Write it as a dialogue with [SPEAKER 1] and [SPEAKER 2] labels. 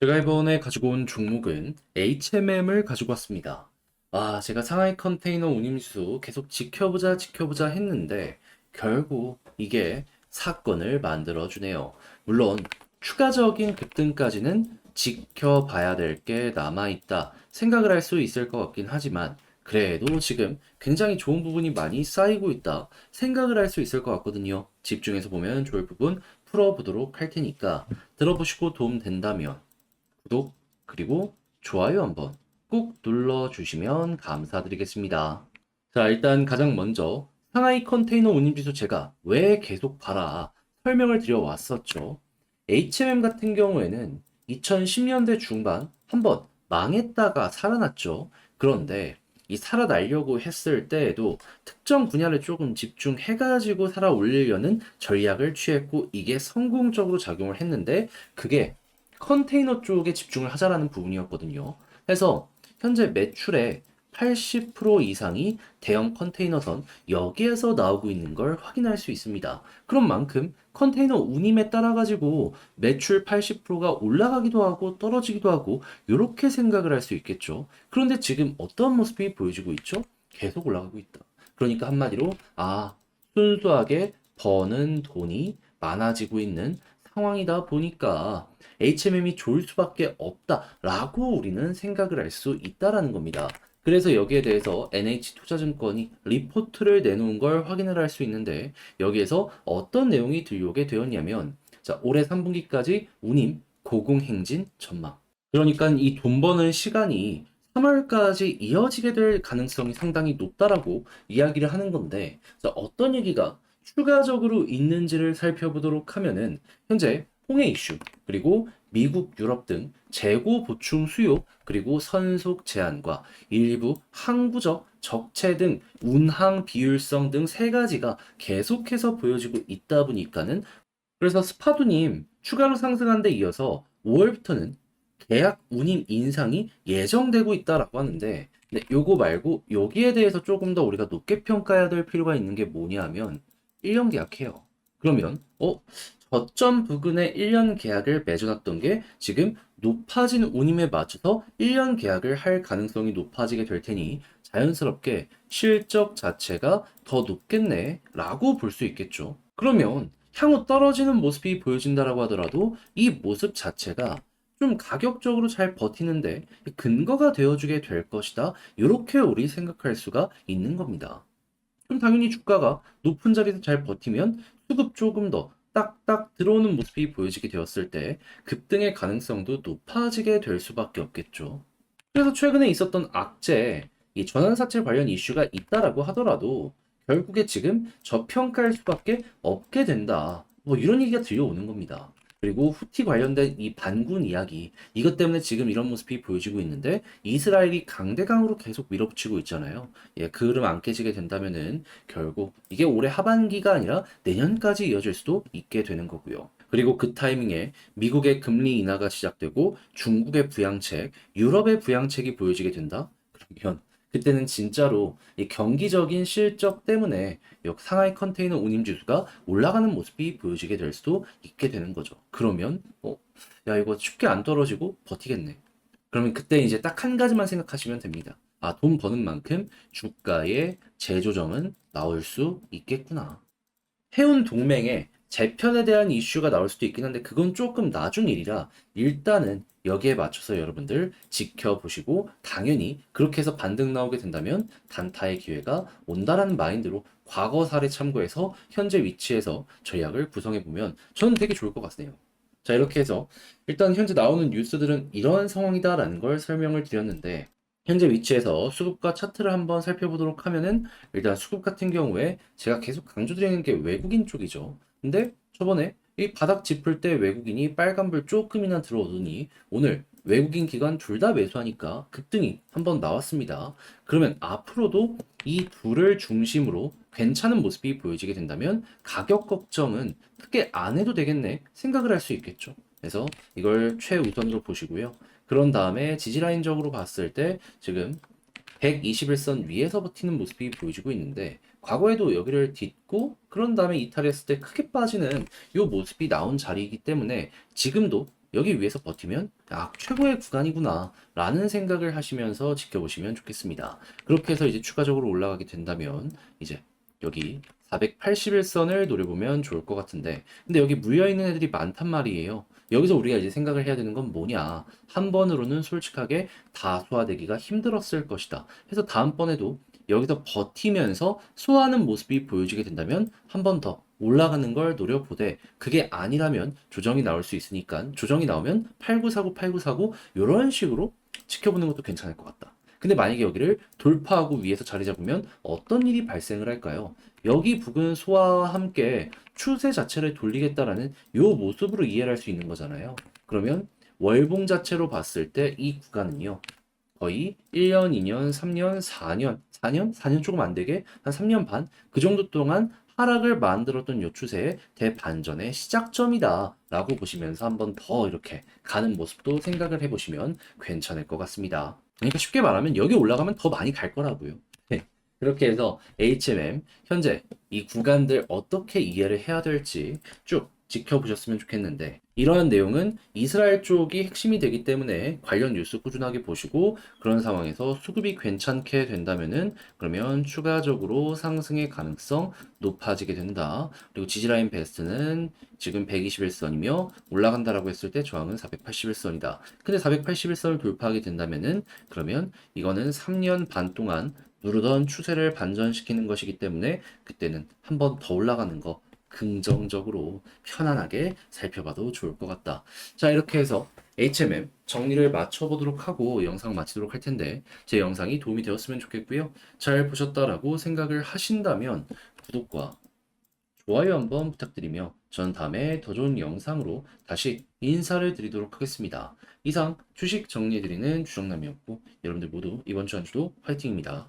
[SPEAKER 1] 제가 이번에 가지고 온 종목은 HMM을 가지고 왔습니다. 제가 상하이 컨테이너 운임지수 계속 지켜보자 했는데 결국 이게 사건을 만들어주네요. 물론 추가적인 급등까지는 지켜봐야 될 게 남아있다 생각을 할 수 있을 것 같긴 하지만 그래도 지금 굉장히 좋은 부분이 많이 쌓이고 있다 생각을 할 수 있을 것 같거든요. 집중해서 보면 좋을 부분 풀어보도록 할 테니까 들어보시고 도움 된다면 구독, 그리고 좋아요 한번 꾹 눌러주시면 감사드리겠습니다. 자, 일단 가장 먼저 상하이 컨테이너 운임지수 제가 왜 계속 봐라 설명을 드려왔었죠. HMM 같은 경우에는 2010년대 중반 한번 망했다가 살아났죠. 그런데 이 살아나려고 했을 때에도 특정 분야를 조금 집중해가지고 살아 올리려는 전략을 취했고 이게 성공적으로 작용을 했는데 그게 컨테이너 쪽에 집중을 하자라는 부분이었거든요. 그래서 현재 매출의 80% 이상이 대형 컨테이너선 여기에서 나오고 있는 걸 확인할 수 있습니다. 그런 만큼 컨테이너 운임에 따라 가지고 매출 80%가 올라가기도 하고 떨어지기도 하고 이렇게 생각을 할 수 있겠죠. 그런데 지금 어떤 모습이 보여지고 있죠? 계속 올라가고 있다. 그러니까 한마디로 순수하게 버는 돈이 많아지고 있는 상황이다 보니까 HMM이 좋을 수밖에 없다라고 우리는 생각을 할 수 있다라는 겁니다. 그래서 여기에 대해서 NH투자증권이 리포트를 내놓은 걸 확인을 할 수 있는데 여기에서 어떤 내용이 들려오게 되었냐면 자, 올해 3분기까지 운임 고공행진 전망. 그러니까 이 돈 버는 시간이 3월까지 이어지게 될 가능성이 상당히 높다라고 이야기를 하는 건데 자, 어떤 얘기가 추가적으로 있는지를 살펴보도록 하면은 현재 홍해 이슈, 그리고 미국, 유럽 등 재고 보충 수요, 그리고 선속 제한과 일부 항구적 적체 등 운항 비율성 등 세 가지가 계속해서 보여지고 있다 보니까는 그래서 스파두님 추가로 상승한 데 이어서 5월부터는 계약 운임 인상이 예정되고 있다라고 하는데 근데 요거 말고 여기에 대해서 조금 더 우리가 높게 평가해야 될 필요가 있는 게 뭐냐 하면 1년 계약해요. 그러면 저점 부근에 1년 계약을 맺어놨던 게 지금 높아진 운임에 맞춰서 1년 계약을 할 가능성이 높아지게 될 테니 자연스럽게 실적 자체가 더 높겠네 라고 볼 수 있겠죠. 그러면 향후 떨어지는 모습이 보여진다라고 하더라도 이 모습 자체가 좀 가격적으로 잘 버티는데 근거가 되어주게 될 것이다. 이렇게 우리 생각할 수가 있는 겁니다. 그럼 당연히 주가가 높은 자리에서 잘 버티면 수급 조금 더 딱딱 들어오는 모습이 보여지게 되었을 때 급등의 가능성도 높아지게 될 수밖에 없겠죠. 그래서 최근에 있었던 악재, 이 전환사채 관련 이슈가 있다라고 하더라도 결국에 지금 저평가할 수밖에 없게 된다. 뭐 이런 얘기가 들려오는 겁니다. 그리고 후티 관련된 이 반군 이야기, 이것 때문에 지금 이런 모습이 보여지고 있는데 이스라엘이 강대강으로 계속 밀어붙이고 있잖아요. 예, 그 흐름 안 깨지게 된다면은 결국 이게 올해 하반기가 아니라 내년까지 이어질 수도 있게 되는 거고요. 그리고 그 타이밍에 미국의 금리 인하가 시작되고 중국의 부양책, 유럽의 부양책이 보여지게 된다? 그러면 그때는 진짜로 이 경기적인 실적 때문에 상하이 컨테이너 운임 지수가 올라가는 모습이 보여지게 될 수도 있게 되는 거죠. 그러면 야 이거 쉽게 안 떨어지고 버티겠네. 그러면 그때 이제 딱 한 가지만 생각하시면 됩니다. 돈 버는 만큼 주가의 재조정은 나올 수 있겠구나. 해운 동맹의 재편에 대한 이슈가 나올 수도 있긴 한데 그건 조금 나중 일이라 일단은 여기에 맞춰서 여러분들 지켜보시고 당연히 그렇게 해서 반등 나오게 된다면 단타의 기회가 온다라는 마인드로 과거 사례 참고해서 현재 위치에서 전략을 구성해 보면 저는 되게 좋을 것 같네요. 자, 이렇게 해서 일단 현재 나오는 뉴스들은 이런 상황이다라는 걸 설명을 드렸는데 현재 위치에서 수급과 차트를 한번 살펴보도록 하면은 일단 수급 같은 경우에 제가 계속 강조드리는 게 외국인 쪽이죠. 근데 저번에 이 바닥 짚을 때 외국인이 빨간불 조금이나 들어오더니 오늘 외국인 기관 둘 다 매수하니까 급등이 한번 나왔습니다. 그러면 앞으로도 이 둘을 중심으로 괜찮은 모습이 보여지게 된다면 가격 걱정은 크게 안 해도 되겠네 생각을 할 수 있겠죠. 그래서 이걸 최우선으로 보시고요. 그런 다음에 지지라인적으로 봤을 때 지금 121선 위에서 버티는 모습이 보여지고 있는데 과거에도 여기를 딛고 그런 다음에 이탈했을 때 크게 빠지는 이 모습이 나온 자리이기 때문에 지금도 여기 위에서 버티면 아, 최고의 구간이구나 라는 생각을 하시면서 지켜보시면 좋겠습니다. 그렇게 해서 이제 추가적으로 올라가게 된다면 이제 여기 481선을 노려보면 좋을 것 같은데, 근데 여기 물려있는 애들이 많단 말이에요. 여기서 우리가 이제 생각을 해야 되는 건 뭐냐, 한 번으로는 솔직하게 다 소화되기가 힘들었을 것이다. 그래서 다음번에도 여기서 버티면서 소화하는 모습이 보여지게 된다면 한 번 더 올라가는 걸 노려보되, 그게 아니라면 조정이 나올 수 있으니까 조정이 나오면 8949 8949 이런 식으로 지켜보는 것도 괜찮을 것 같다. 근데 만약에 여기를 돌파하고 위에서 자리 잡으면 어떤 일이 발생을 할까요? 여기 부근 소화와 함께 추세 자체를 돌리겠다라는 요 모습으로 이해를 할 수 있는 거잖아요. 그러면 월봉 자체로 봤을 때 이 구간은요, 거의 1년, 2년, 3년, 4년, 4년? 4년 조금 안 되게 한 3년 반? 그 정도 동안 하락을 만들었던 요 추세의 대반전의 시작점이다 라고 보시면서 한번 더 이렇게 가는 모습도 생각을 해보시면 괜찮을 것 같습니다. 그러니까 쉽게 말하면 여기 올라가면 더 많이 갈 거라고요. 네. 그렇게 해서 HMM 현재 이 구간들 어떻게 이해를 해야 될지 쭉 지켜보셨으면 좋겠는데, 이러한 내용은 이스라엘 쪽이 핵심이 되기 때문에 관련 뉴스 꾸준하게 보시고, 그런 상황에서 수급이 괜찮게 된다면은 그러면 추가적으로 상승의 가능성 높아지게 된다. 그리고 지지라인 베스트는 지금 121선이며 올라간다라고 했을 때 저항은 481선이다. 근데 481선을 돌파하게 된다면은 그러면 이거는 3년 반 동안 누르던 추세를 반전시키는 것이기 때문에 그때는 한 번 더 올라가는 거 긍정적으로 편안하게 살펴봐도 좋을 것 같다. 자, 이렇게 해서 HMM 정리를 맞춰보도록 하고 영상 마치도록 할 텐데, 제 영상이 도움이 되었으면 좋겠고요. 잘 보셨다라고 생각을 하신다면 구독과 좋아요 한번 부탁드리며 전 다음에 더 좋은 영상으로 다시 인사를 드리도록 하겠습니다. 이상 주식 정리해드리는 주정남이었고, 여러분들 모두 이번 주 한 주도 화이팅입니다.